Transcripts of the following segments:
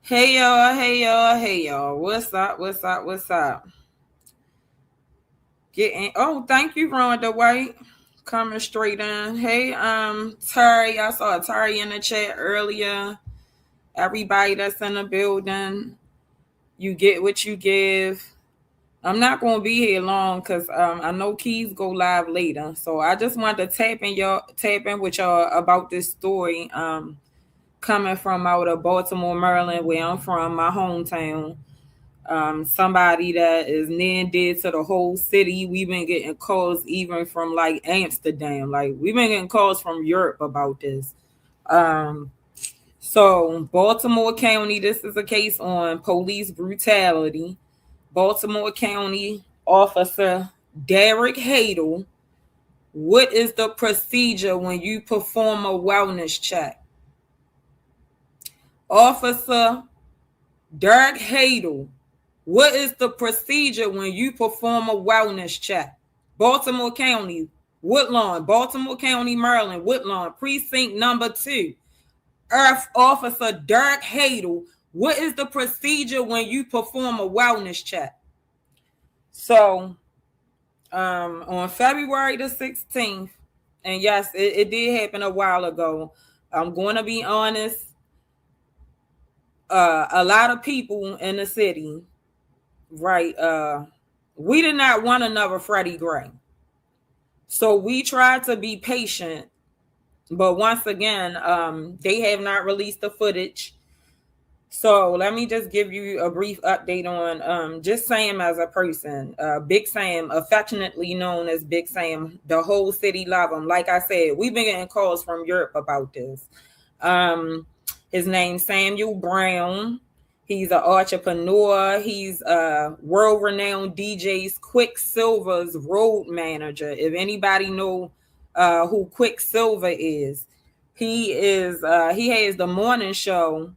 Hey y'all, hey y'all, hey y'all. What's up? What's up? What's up? Getting thank you, Rhonda White. Coming straight in. Hey, Terry. I saw Terry in the chat earlier. Everybody that's in the building, you get what you give. I'm not gonna be here long because I know Keys go live later. So I just wanted to tap in with y'all about this story. Coming from out of Baltimore, Maryland, where I'm from, my hometown. Somebody that is near and dear to the whole city. We've been getting calls even from like Amsterdam. Like we've been getting calls from Europe about this. Um, so Baltimore County, this is a case on police brutality. Baltimore County Officer Derek Hadel. What is the procedure when you perform a wellness check? Officer Derek Hadel. What is the procedure when you perform a wellness check? Baltimore County, Woodlawn, Baltimore County, Maryland, Woodlawn, precinct number 2. Earth Officer Derek Hadel. What is the procedure when you perform a wellness check? So, on February the 16th, and yes, it did happen a while ago. I'm going to be honest. A lot of people in the city, right? We did not want another Freddy Gray. So we tried to be patient, but once again, they have not released the footage. So let me just give you a brief update on just Sam as a person. Big Sam, affectionately known as Big Sam. The whole city love him. Like I said, we've been getting calls from Europe about this. His name's Samuel Brown. He's an entrepreneur. He's a world-renowned DJ's Quicksilver's road manager. If anybody know who Quicksilver is, he has the morning show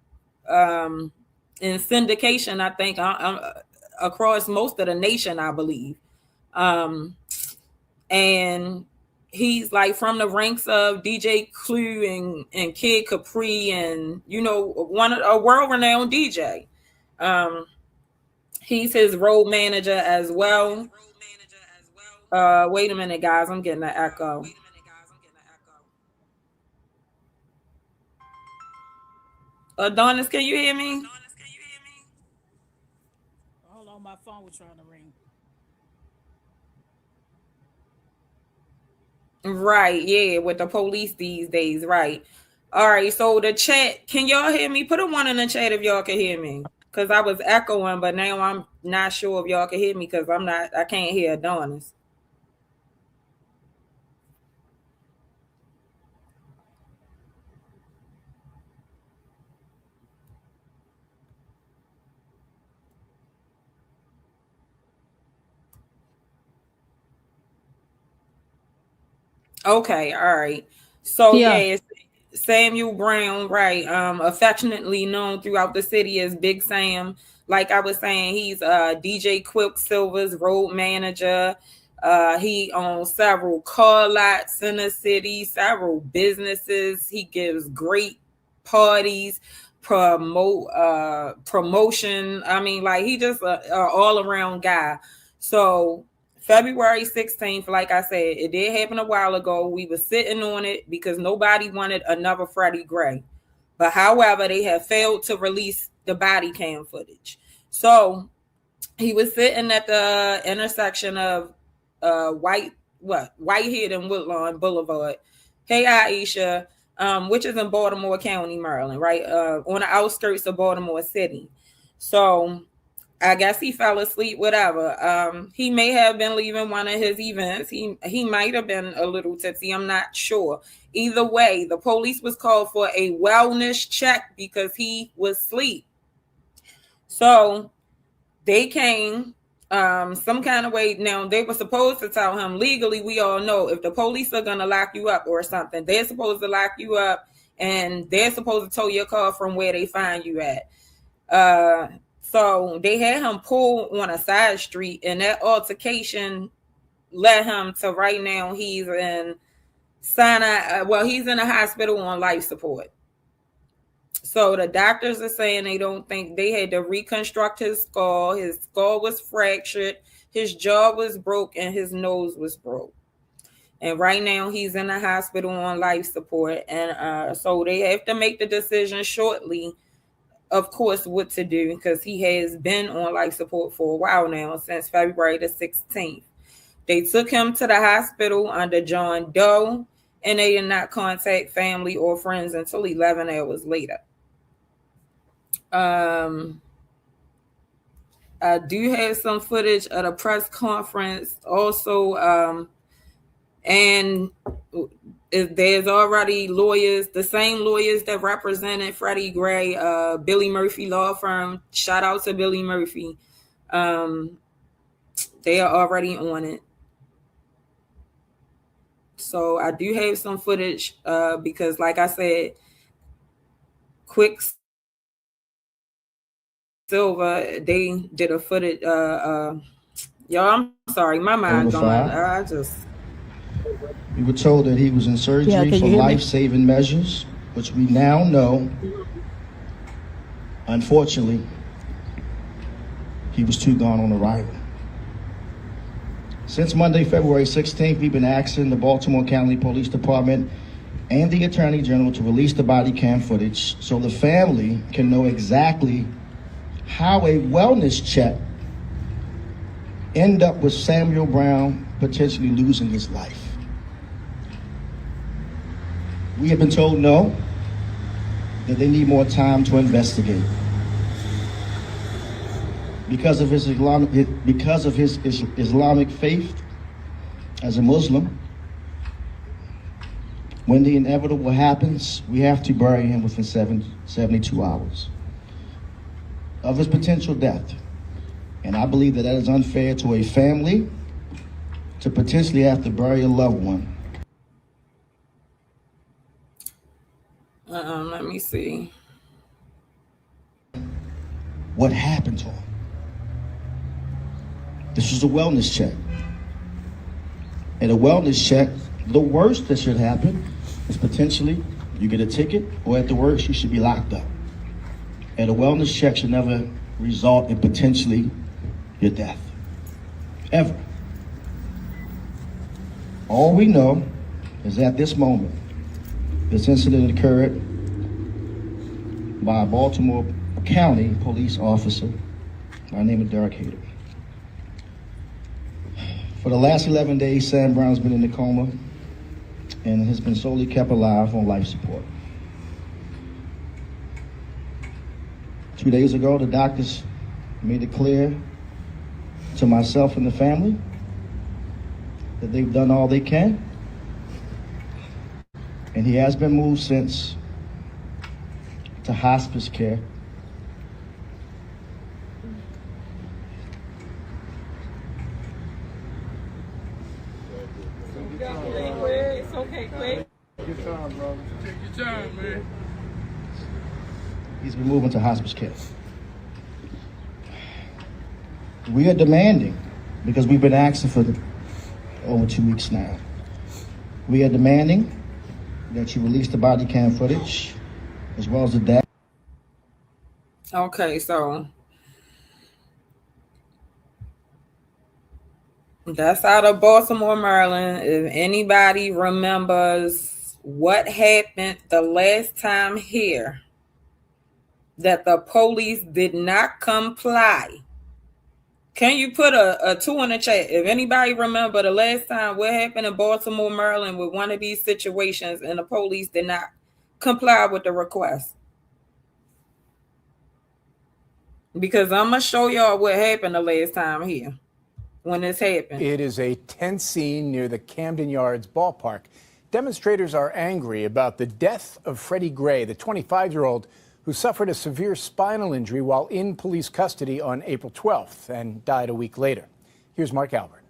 in syndication, I think, across most of the nation, I believe. And he's like from the ranks of DJ Clue and Kid Capri, and a world-renowned DJ. He's his road manager as well. Wait a minute, guys, I'm getting an echo. Adonis, can you hear me? Hold on, my phone was trying to ring. Right, yeah, with the police these days, right. All right, so the chat, can y'all hear me? Put a one in the chat if y'all can hear me. Because I was echoing, but now I'm not sure if y'all can hear me because I can't hear Adonis. Okay, all right. So Yeah. yeah, it's Samuel Brown, right? Affectionately known throughout the city as Big Sam. Like I was saying, he's DJ Quicksilver's road manager. He owns several car lots in the city, several businesses. He gives great parties, promotion. I mean, like he just a all around guy. So February 16th, like I said, it did happen a while ago. We were sitting on it because nobody wanted another Freddy Gray. But however, they have failed to release the body cam footage. So he was sitting at the intersection of Whitehead and Woodlawn Boulevard. Hey Aisha, which is in Baltimore County, Maryland, right? On the outskirts of Baltimore City. So I guess he fell asleep, whatever. He may have been leaving one of his events. He might have been a little tipsy. I'm not sure. Either way, the police was called for a wellness check because he was asleep. So they came some kind of way. Now they were supposed to tell him legally. We all know if the police are gonna lock you up or something, they're supposed to lock you up and they're supposed to tow your car from where they find you at. So they had him pull on a side street, and that altercation led him to right now he's in Sinai. Well, he's in a hospital on life support. So the doctors are saying they don't think they had to reconstruct his skull. His skull was fractured, his jaw was broke, and his nose was broke. And right now he's in the hospital on life support. And so they have to make the decision shortly, of course, what to do, because he has been on life support for a while now, since February the 16th. They took him to the hospital under John Doe, and they did not contact family or friends until 11 hours later. I do have some footage of the press conference also, and there's already lawyers, the same lawyers that represented Freddy Gray, Billy Murphy law firm. Shout out to Billy Murphy. They are already on it. So I do have some footage because, like I said, Quicksilver, they did a footage. Y'all, I'm sorry, my mind going. We were told that he was in surgery for life-saving measures, which we now know, unfortunately, he was too gone on arrival. Since Monday, February 16th, we've been asking the Baltimore County Police Department and the Attorney General to release the body cam footage so the family can know exactly how a wellness check ended up with Samuel Brown potentially losing his life. We have been told no, that they need more time to investigate. Because of his Islamic faith as a Muslim, when the inevitable happens, we have to bury him within 72 hours of his potential death. And I believe that is unfair to a family to potentially have to bury a loved one. Let me see. What happened to him? This was a wellness check. And a wellness check, the worst that should happen is potentially you get a ticket, or at the worst, you should be locked up. And a wellness check should never result in potentially your death. Ever. All we know is at this moment, this incident occurred by a Baltimore County police officer by the name of Derek Hayter. For the last 11 days, Sam Brown's been in a coma and has been solely kept alive on life support. 2 days ago, the doctors made it clear to myself and the family that they've done all they can. And he has been moved since to hospice care. It's okay, quick. Take your time, bro. Take your time, man. He's been moved into hospice care. We are demanding, because we've been asking for over 2 weeks now. We are demanding that you release the body cam footage as well as the death. Okay, so that's out of Baltimore, Maryland. If anybody remembers what happened the last time here, that the police did not comply. Can you put a 2 in the chat? If anybody remember the last time what happened in Baltimore, Maryland with one of these situations and the police did not comply with the request. Because I'm going to show y'all what happened the last time here when this happened. It is a tense scene near the Camden Yards ballpark. Demonstrators are angry about the death of Freddy Gray, the 25-year-old who suffered a severe spinal injury while in police custody on April 12th and died a week later. Here's Mark Albert.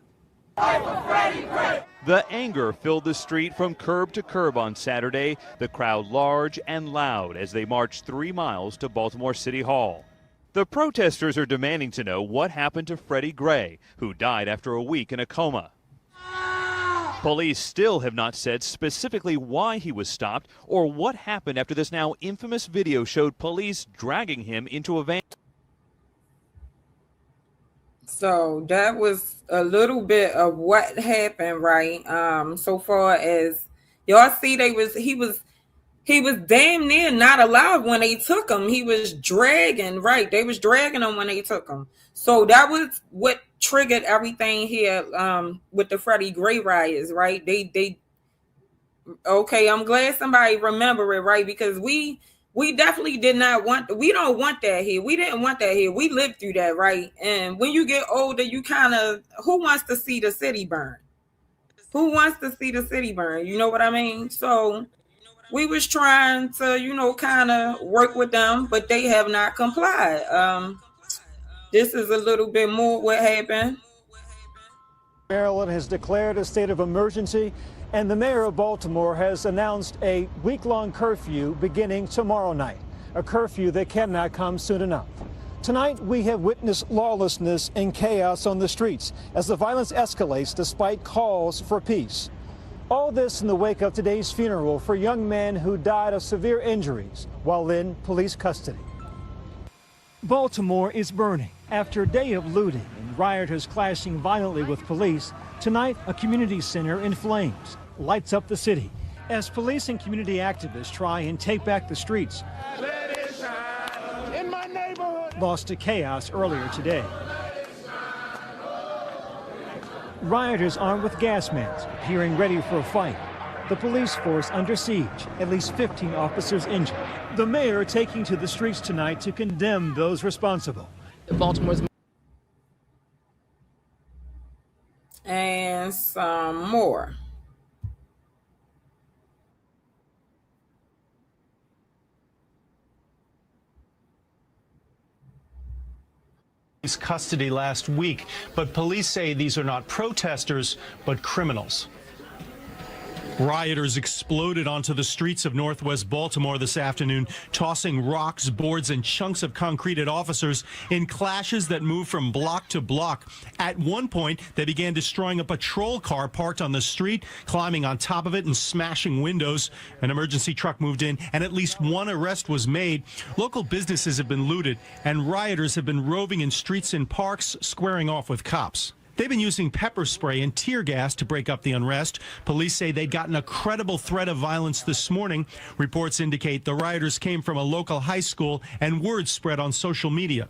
The anger filled the street from curb to curb on Saturday, the crowd large and loud as they marched 3 miles to Baltimore City Hall. The protesters are demanding to know what happened to Freddy Gray, who died after a week in a coma. Police still have not said specifically why he was stopped or what happened after this now infamous video showed police dragging him into a van. So that was a little bit of what happened, right? So far as y'all see, he was damn near not alive when they took him. He was dragging, right? They was dragging him when they took him. So that was what triggered everything here with the Freddy Gray riots, right? They okay, I'm glad somebody remember it, right? Because we definitely did not want, we don't want that here. We didn't want that here. We lived through that, right? And when you get older, you kind of, who wants to see the city burn? Who wants to see the city burn? You know what I mean? So we was trying to, kind of work with them, but they have not complied. This is a little bit more what happened. Maryland has declared a state of emergency, and the mayor of Baltimore has announced a week-long curfew beginning tomorrow night, a curfew that cannot come soon enough. Tonight, we have witnessed lawlessness and chaos on the streets as the violence escalates despite calls for peace. All this in the wake of today's funeral for a young man who died of severe injuries while in police custody. Baltimore is burning after a day of looting and rioters clashing violently with police. Tonight, a community center in flames lights up the city as police and community activists try and take back the streets. Let it shine in my neighborhood. Lost to chaos earlier today. Rioters armed with gas mans appearing ready for a fight. The police force under siege, at least 15 officers injured. The mayor taking to the streets tonight to condemn those responsible. Baltimore's And some more. Custody last week, but police say these are not protesters, but criminals. Rioters exploded onto the streets of northwest Baltimore this afternoon, tossing rocks, boards, and chunks of concrete at officers in clashes that moved from block to block. At one point, they began destroying a patrol car parked on the street, climbing on top of it and smashing windows. An emergency truck moved in, and at least one arrest was made. Local businesses have been looted, and rioters have been roving in streets and parks, squaring off with cops. They've been using pepper spray and tear gas to break up the unrest. Police say they'd gotten a credible threat of violence this morning. Reports indicate the rioters came from a local high school, and word spread on social media.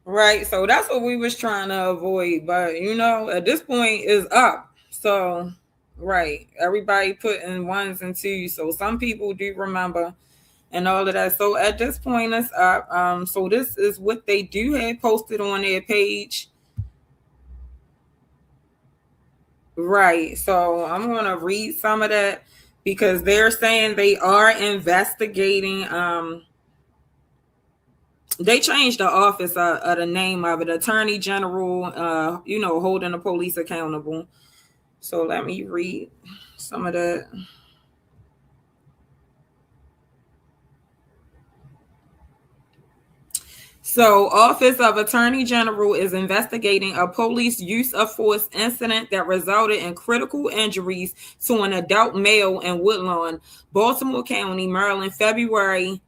Right, so that's what we was trying to avoid. But, at this point it's up. So, right, everybody putting ones and twos. So some people do remember and all of that. So at this point, it's up. So this is what they do have posted on their page. Right. So I'm going to read some of that because they're saying they are investigating. They changed the office of the name of it, Attorney General, holding the police accountable. So let me read some of that. So, Office of Attorney General is investigating a police use of force incident that resulted in critical injuries to an adult male in Woodlawn, Baltimore County, Maryland, February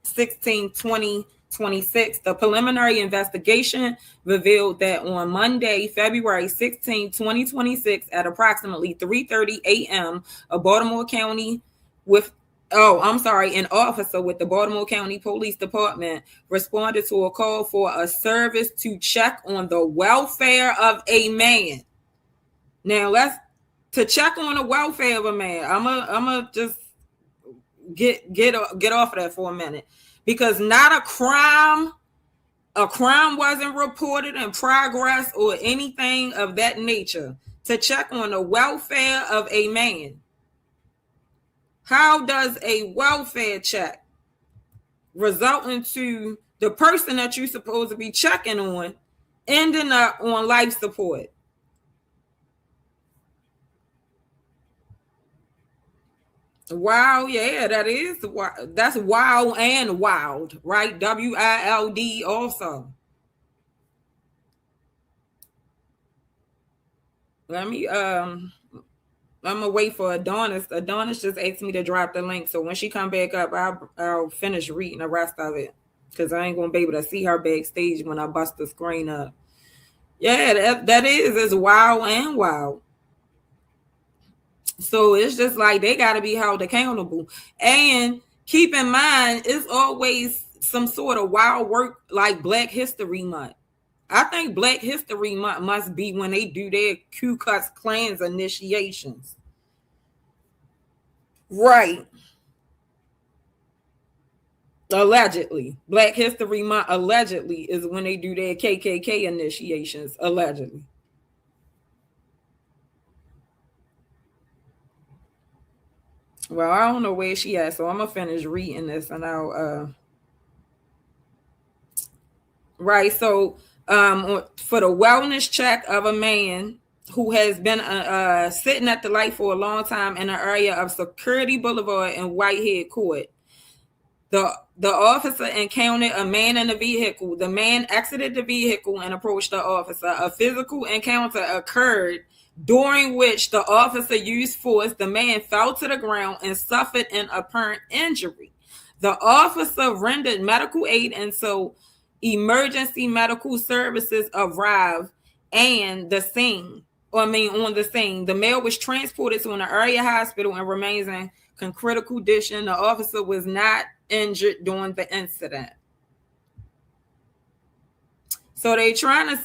16, 2026. The preliminary investigation revealed that on Monday, February 16, 2026, at approximately 3:30 a.m., a Baltimore County an officer with the Baltimore County Police Department responded to a call for a service to check on the welfare of a man. Now to check on the welfare of a man. I'm just get off of that for a minute, because not a crime wasn't reported in progress or anything of that nature. To check on the welfare of a man. How does a welfare check result into the person that you're supposed to be checking on ending up on life support? Wow, yeah, that's wow and wild, right? WILD also. Let me I'm gonna wait for Adonis. Adonis just asked me to drop the link, so when she come back up, I'll finish reading the rest of it because I ain't gonna be able to see her backstage when I bust the screen up. Yeah, that is wild and wild. So it's just like they got to be held accountable. And keep in mind, it's always some sort of wild work like Black History Month. I think Black History Month must be when they do their Ku Klux Klan's initiations. Right. Allegedly. Black History Month allegedly is when they do their KKK initiations. Allegedly. Well, I don't know where she at, so I'm gonna finish reading this and I'll right. So for the wellness check of a man who has been sitting at the light for a long time in the area of Security Boulevard and Whitehead Court, the officer encountered a man in a vehicle. The man exited the vehicle and approached the officer. A physical encounter occurred, during which the officer used force. The man fell to the ground and suffered an apparent injury. The officer rendered medical aid until emergency medical services arrived on the scene. The male was transported to an area hospital and remains in critical condition. The officer was not injured during the incident. So they tried to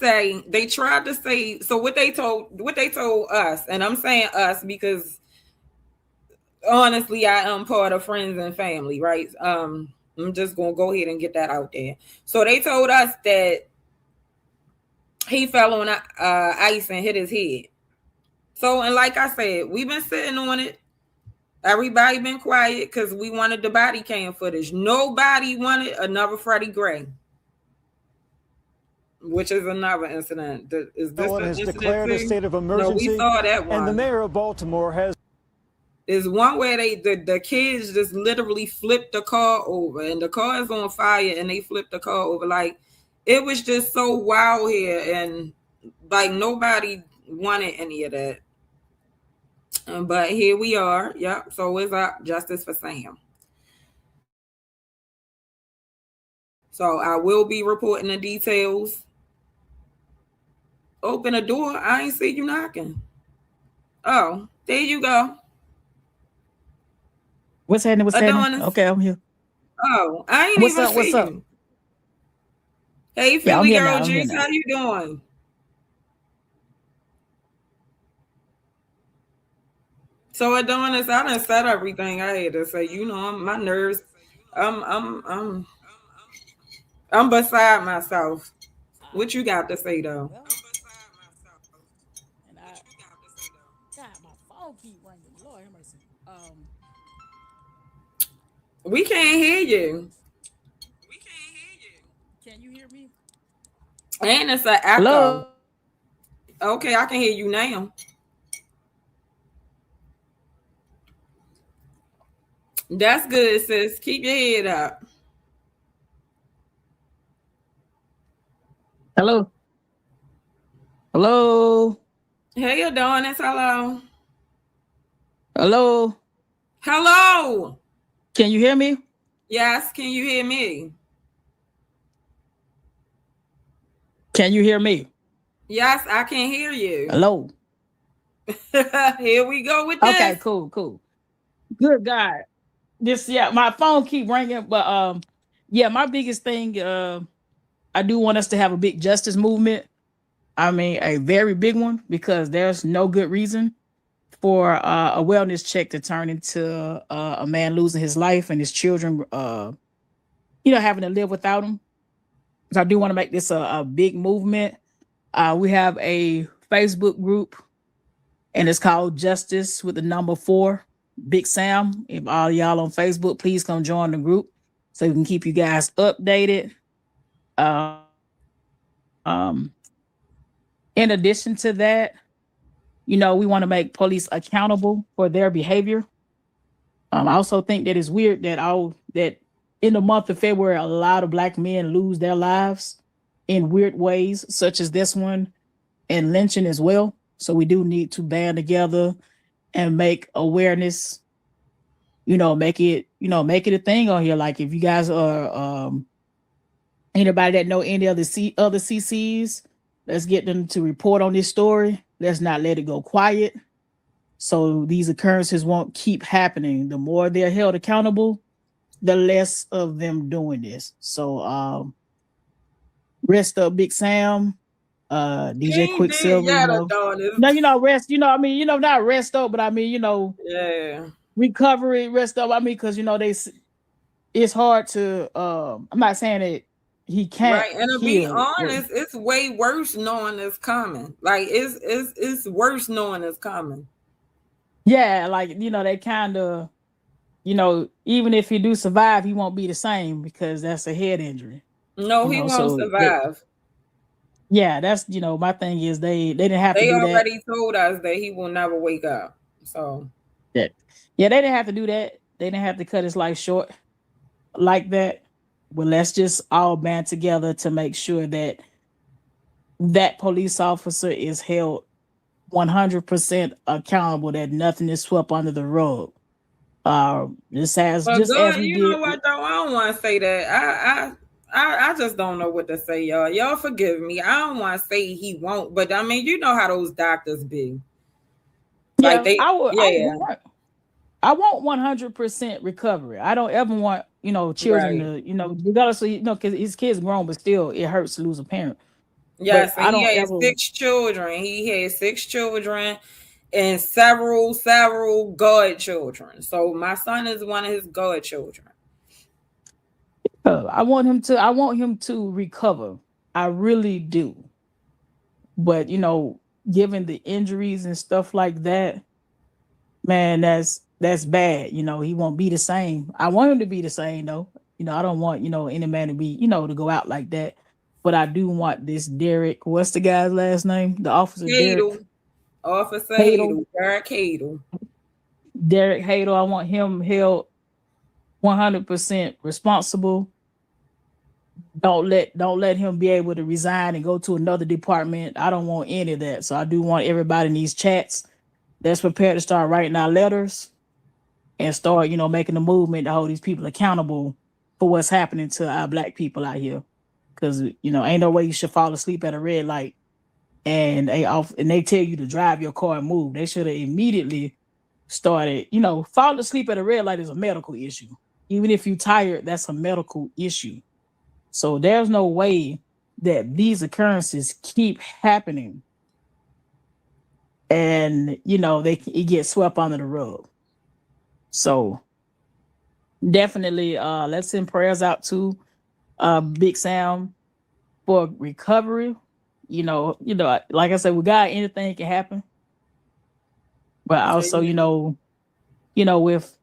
say, so what they told us, and I'm saying us because honestly, I am part of friends and family, right? I'm just gonna go ahead and get that out there. So they told us that he fell on ice and hit his head. So, and like I said, we've been sitting on it. Everybody been quiet because we wanted the body cam footage. Nobody wanted another Freddy Gray, which is another incident. Is this Maryland has declared a state of emergency. No, we saw that one. And the mayor of Baltimore has. Is one where the kids just literally flipped the car over and the car is on fire and they flipped the car over. Like, it was just so wild here, and like nobody wanted any of that. But here we are. Yep. So it's Up Justice for Sam. So I will be reporting the details. Open the door. I ain't see you knocking. Oh, there you go. What's happening? What's happening? Okay, I'm here. Oh, I ain't even see you. Hey, Philly Girl Juice, how you doing? So Adonis, I done said everything I had to say. You know, my nerves. I'm beside myself. What you got to say though? And God, my phone keep ringing. Lord have mercy. We can't hear you. Can you hear me? And it's an echo. Hello? Okay, I can hear you now. That's good, sis. Keep your head up. Hello? Hello? Hey, Adonis. Hello. Hello? Hello. Can you hear me? Yes. Can you hear me? Can you hear me? Yes, I can hear you. Hello? Here we go with this. Okay, cool. Good God. My phone keep ringing, but my biggest thing, I do want us to have a big justice movement. I mean, a very big one, because there's no good reason for a wellness check to turn into a man losing his life and his children, having to live without him. So I do want to make this a big movement. We have a Facebook group, and it's called Justice with the number 4. Big Sam. If all y'all on Facebook, please come join the group so we can keep you guys updated. In addition to that, we want to make police accountable for their behavior. I also think that it's weird that in the month of February, a lot of Black men lose their lives in weird ways, such as this one, and lynching as well. So we do need to band together and make awareness, make it a thing on here. Like if you guys are anybody that know any other other CCs, let's get them to report on this story. Let's not let it go quiet. So these occurrences won't keep happening. The more they're held accountable, the less of them doing this. So rest up, Big Sam, DJ Quicksilver. Rest, not rest up, but yeah, recovery, rest up. Because it's hard to I'm not saying that he can't. Right, and to be honest, it's way worse knowing it's coming. Like it's worse knowing it's coming. Yeah, like they kind of, even if he do survive, he won't be the same because that's a head injury. No, he won't survive. Yeah, that's my thing is they didn't have to do that. They already told us that he will never wake up. So yeah, they didn't have to do that. They didn't have to cut his life short like that. Well, let's just all band together to make sure that that police officer is held 100% accountable, that nothing is swept under the rug. As we did. Know what though? I don't want to say that. I just don't know what to say, y'all. Y'all forgive me. I don't want to say he won't, but I mean, you know how those doctors be. Yeah, I want 100% recovery. I don't ever want children to regardless of because his kids grown, but still it hurts to lose a parent. Yes, he had 6 children. He had 6 children and several godchildren. So my son is one of his godchildren. I want him to recover. I really do. But given the injuries and stuff like that, man, that's bad. He won't be the same. I want him to be the same though. I don't want any man to be to go out like that. But I do want this Derek. What's the guy's last name? The officer Derek. Officer Hadel. Derek Hadel. Derek Hadel. I want him held 100% responsible. Don't let him be able to resign and go to another department. I don't want any of that. So I do want everybody in these chats that's prepared to start writing our letters and start, making a movement to hold these people accountable for what's happening to our Black people out here. Because ain't no way you should fall asleep at a red light and they tell you to drive your car and move. They should have immediately started. Fall asleep at a red light is a medical issue. Even if you're tired, that's a medical issue. So there's no way that these occurrences keep happening and it gets swept under the rug. So definitely let's send prayers out to Big Sam for recovery. Like I said, with God, anything can happen. But also, with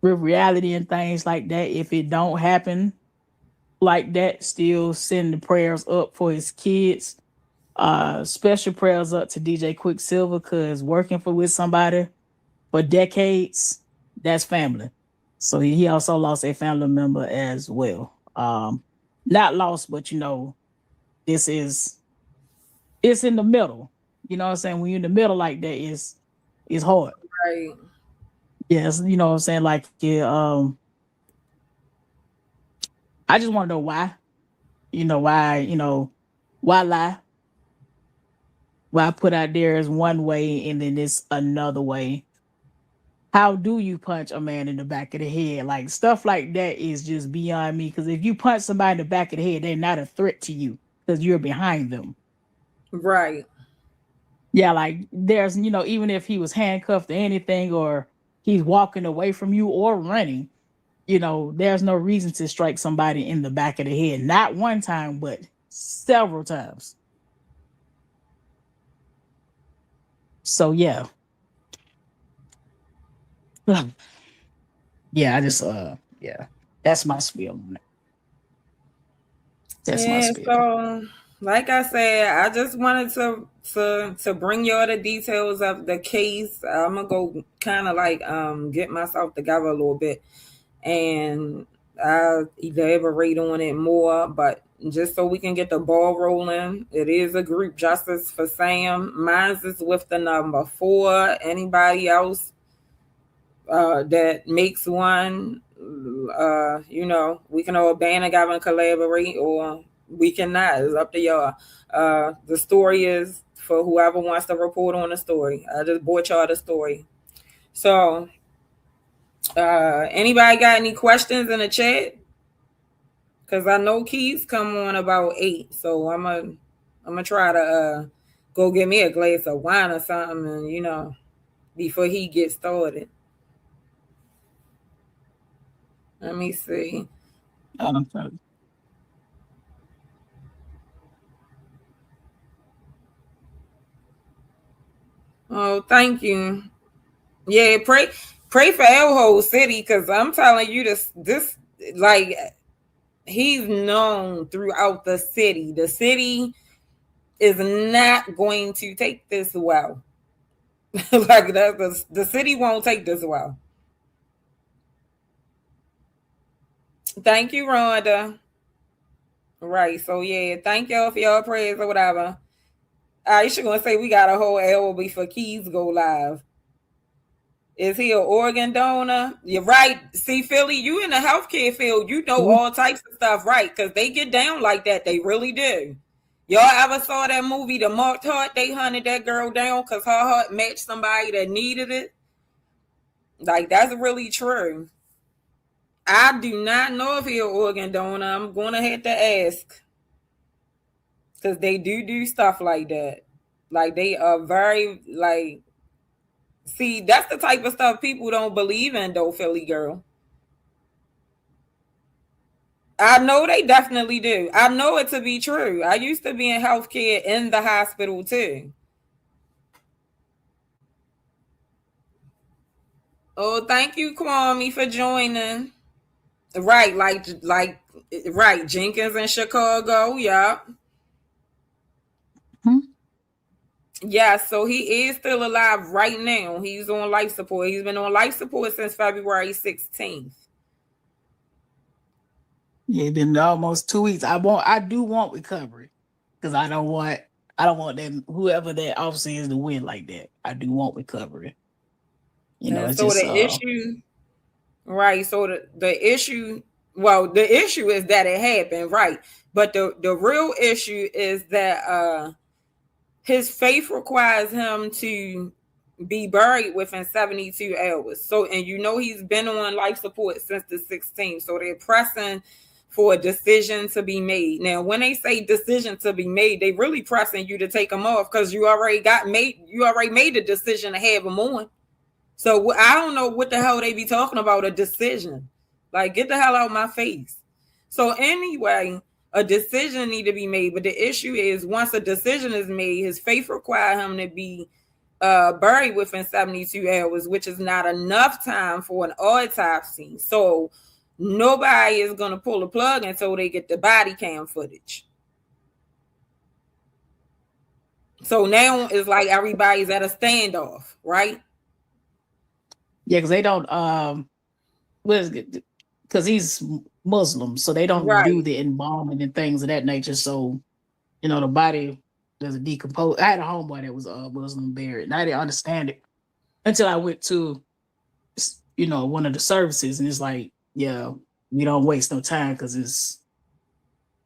reality and things like that, if it don't happen like that, still send the prayers up for his kids. Special prayers up to DJ Quicksilver, because working with somebody for decades, that's family. So he also lost a family member as well. Not lost, but it's in the middle. You know what I'm saying? When you're in the middle like that, it's hard. Right. Yes, you know what I'm saying? Like, I just want to know why. Why lie? Why put out there as one way and then it's another way? How do you punch a man in the back of the head? Like, stuff like that is just beyond me. Because if you punch somebody in the back of the head, they're not a threat to you because you're behind them. Right. Yeah, like there's, even if he was handcuffed or anything, or he's walking away from you or running, there's no reason to strike somebody in the back of the head. Not one time, but several times. So, yeah. Yeah, I just, that's my spiel on it. That's my spiel. So, like I said, I just wanted to bring you all the details of the case. I'm gonna go kind of like get myself together a little bit and I'll elaborate on it more. But just so we can get the ball rolling. It is a group Justice for Sam. Mine's is with the number 4. Anybody else that makes one, we can all band together and collaborate, or we cannot. It's up to y'all. The story is for whoever wants to report on the story. I just brought y'all the story. So, anybody got any questions in the chat? Because I know Keys come on about 8, so I'm gonna try to go get me a glass of wine or something, and before he gets started. Let me see. Oh, thank you. Yeah, pray for El Whole City, because I'm telling you this like, he's known throughout the city. The city is not going to take this well. Like the city won't take this well. Thank you, Rhonda. Right. So yeah, thank y'all for y'all prayers or whatever. Aisha gonna say we got a whole hour before Keys go live. Is he an organ donor? You're right. See, Philly, you in the healthcare field, you know all types of stuff, right? Because they get down like that. They really do. Y'all ever saw that movie, The Marked Heart? They hunted that girl down because her heart matched somebody that needed it. Like, that's really true. I do not know if he's an organ donor. I'm going to have to ask. Because they do stuff like that. Like, they are very, like... See, that's the type of stuff people don't believe in, though, Philly girl. I know they definitely do. I know it to be true. I used to be in healthcare in the hospital, too. Oh, thank you, Kwame, for joining. Right, right, Jenkins in Chicago, yeah. Yeah, so he is still alive right now. He's on life support. He's been on life support since February 16th. Yeah, it's been almost 2 weeks. I do want recovery, because I don't want them, whoever that officer is, to win like that. I do want recovery. It's so just, the issue, right? So the issue, well, the issue is that it happened, right? But the real issue is that his faith requires him to be buried within 72 hours. So, and he's been on life support since the 16th. So they're pressing for a decision to be made. Now, when they say decision to be made, they really pressing you to take him off, because you already made the decision to have him on. So I don't know what the hell they be talking about, a decision. Like, get the hell out of my face. So anyway, a decision need to be made. But the issue is, once a decision is made, his faith require him to be buried within 72 hours, which is not enough time for an autopsy. So nobody is going to pull the plug until they get the body cam footage. So now it's like everybody's at a standoff, right? Yeah, because they don't, because he's Muslim, so they don't do the embalming and things of that nature. So, the body doesn't decompose. I had a homeboy that was Muslim buried, and I didn't understand it until I went to, one of the services, and it's like, yeah, we don't waste no time, because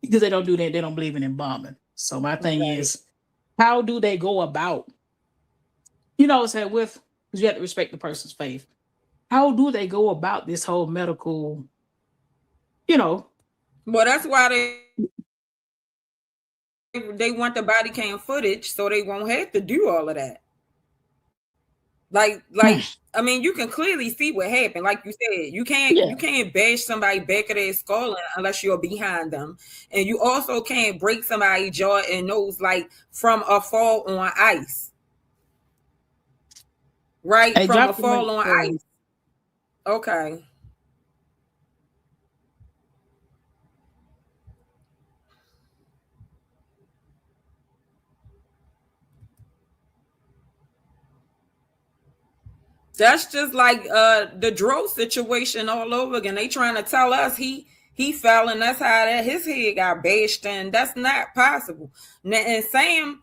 they don't do that. They don't believe in embalming. So my thing is, how do they go about, because you have to respect the person's faith. How do they go about this whole medical, Well, that's why they want the body cam footage, so they won't have to do all of that. Like, I mean, you can clearly see what happened. Like you said, you can't bash somebody back of their skull unless you're behind them, and you also can't break somebody's jaw and nose like from a fall on ice. Right, from a fall on ice. Okay. That's just like the Dro situation all over again. They trying to tell us he He fell, and that's how his head got bashed in. That's not possible. And Sam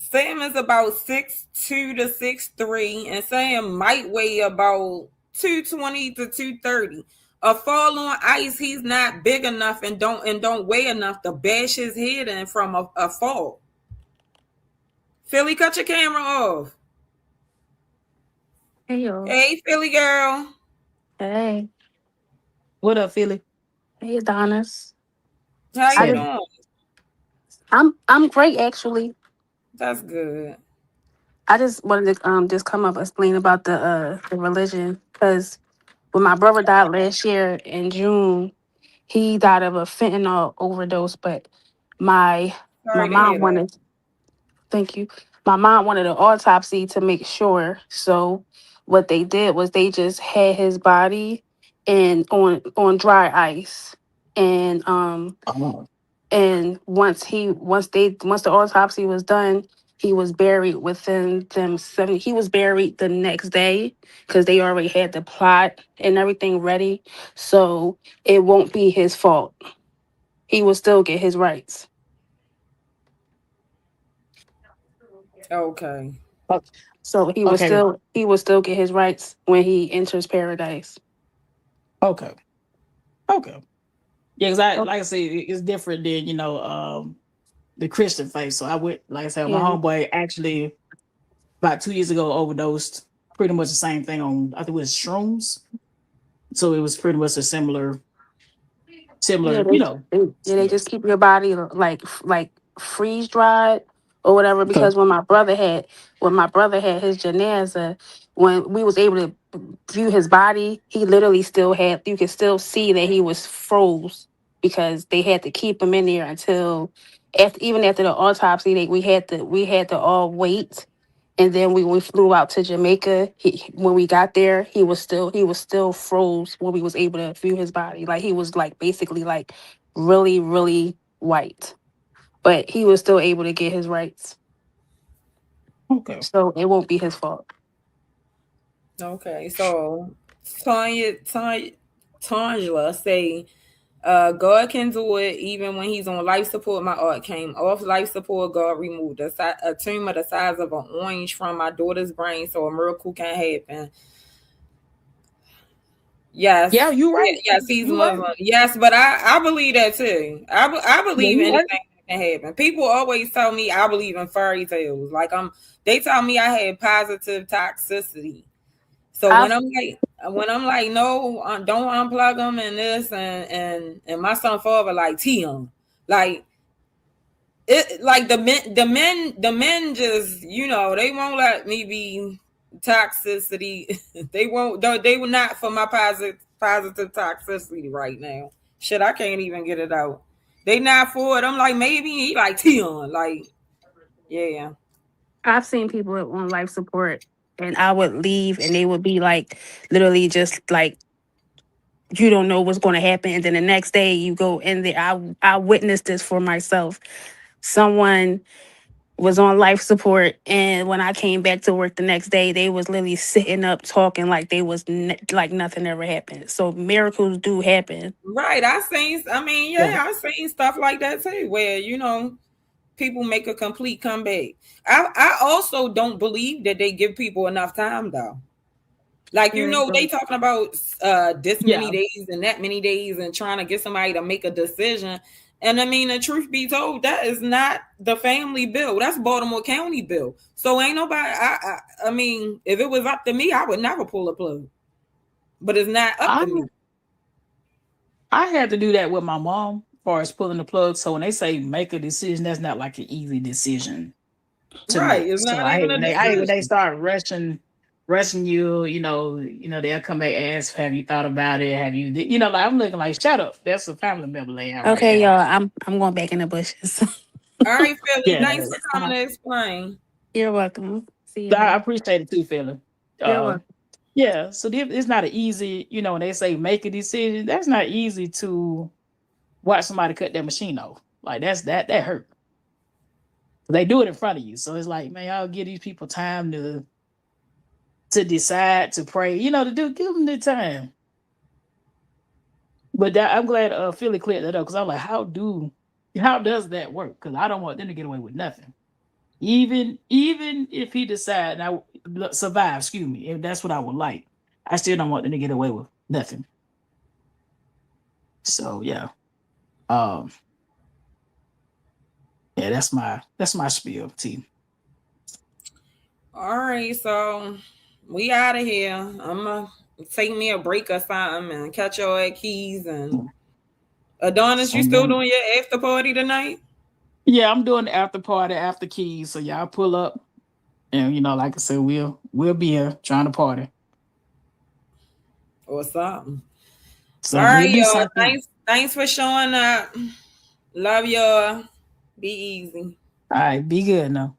is about 6'2" to 6'3", and Sam might weigh about 220 to 230. A fall on ice, he's not big enough and don't weigh enough to bash his head in from a fall. Philly, cut your camera off. Hey, yo. Hey, Philly girl. Hey. What up, Philly? Hey, Adonis. How you doing? I'm great, actually. That's good. I just wanted to just come up and explain about the religion, because when my brother died last year in June, he died of a fentanyl overdose. But my Sorry to hear mom that. wanted, thank you. My mom wanted an autopsy to make sure. So what they did was they just had his body and on dry ice, and and once the autopsy was done, he was buried within them 70. He was buried the next day because they already had the plot and everything ready. So it won't be his fault. He will still get his rights. Okay. So he will still get his rights when he enters paradise. Okay. Yeah, because like I said, it's different than the Christian faith. So I would, like I said, my homeboy actually about 2 years ago overdosed. Pretty much the same thing on, I think it was shrooms. So it was pretty much a similar, They just keep your body like freeze dried or whatever. Because when my brother had his janaza, when we was able to view his body, he literally still had, you could still see that he was froze, because they had to keep him in there until even after the autopsy. We had to all wait. And then we flew out to Jamaica. When we got there, he was still froze when we was able to view his body. Like, he was like basically like really, really white. But he was still able to get his rights. Okay. So it won't be his fault. Okay. So Tangela say, God can do it even when he's on life support. My aunt came off life support. God removed a tumor the size of an orange from my daughter's brain, so a miracle can happen. Yes. Yeah, you right. Yes, he's Muslim. Right. Yes, but I believe that too. I believe anything can happen. People always tell me I believe in fairy tales. Like they tell me I had positive toxicity. So when I'm like, no, don't unplug them and this and my son father like Tim, like it, like the men just, they won't let me be toxicity. They will not for my positive toxicity right now. Shit, I can't even get it out. They not for it. I'm like, maybe he like Tim, like, yeah. I've seen people on life support, and I would leave and they would be like literally just like, you don't know what's going to happen. And then the next day you go in there. I witnessed this for myself. Someone was on life support, and when I came back to work the next day, they was literally sitting up talking like they was like nothing ever happened. So miracles do happen. Right. I've seen stuff like that too, where, people make a complete comeback. I also don't believe that they give people enough time though. Like, they talking about this many days and that many days and trying to get somebody to make a decision. And I mean, the truth be told, that is not the family bill. That's Baltimore County bill. So ain't nobody, I mean, if it was up to me, I would never pull a plug. But it's not up to me. I had to do that with my mom as far as pulling the plug. So when they say make a decision, that's not like an easy decision. Right. It's not even a decision. I hate when they start rushing you, they'll come back and ask, have you thought about it? Have you, like, I'm looking like, shut up. That's a family member laying out. Okay, y'all, I'm going back in the bushes. All right, Philly. Thanks for coming to explain. You're welcome. See you. I appreciate it too, Philly. You're welcome. Yeah, so it's not an easy, when they say make a decision, that's not easy to watch somebody cut their machine off. Like, that hurt. They do it in front of you. So it's like, man, y'all give these people time to decide, to pray, give them the time. But that, I'm glad Philly cleared that up because I'm like, how does that work? Because I don't want them to get away with nothing. Even if he decides now survive, excuse me, if that's what I would like, I still don't want them to get away with nothing. So yeah, yeah, that's my spiel, team. All right, so we out of here. I'm gonna take me a break or something and catch your at Keys and Adonis. You still doing your after party tonight? Yeah, I'm doing the after party after Keys. So y'all pull up, and like I said, we'll be here trying to party or something. So all right, y'all. Thanks for showing up. Love y'all. Be easy. All right, be good now.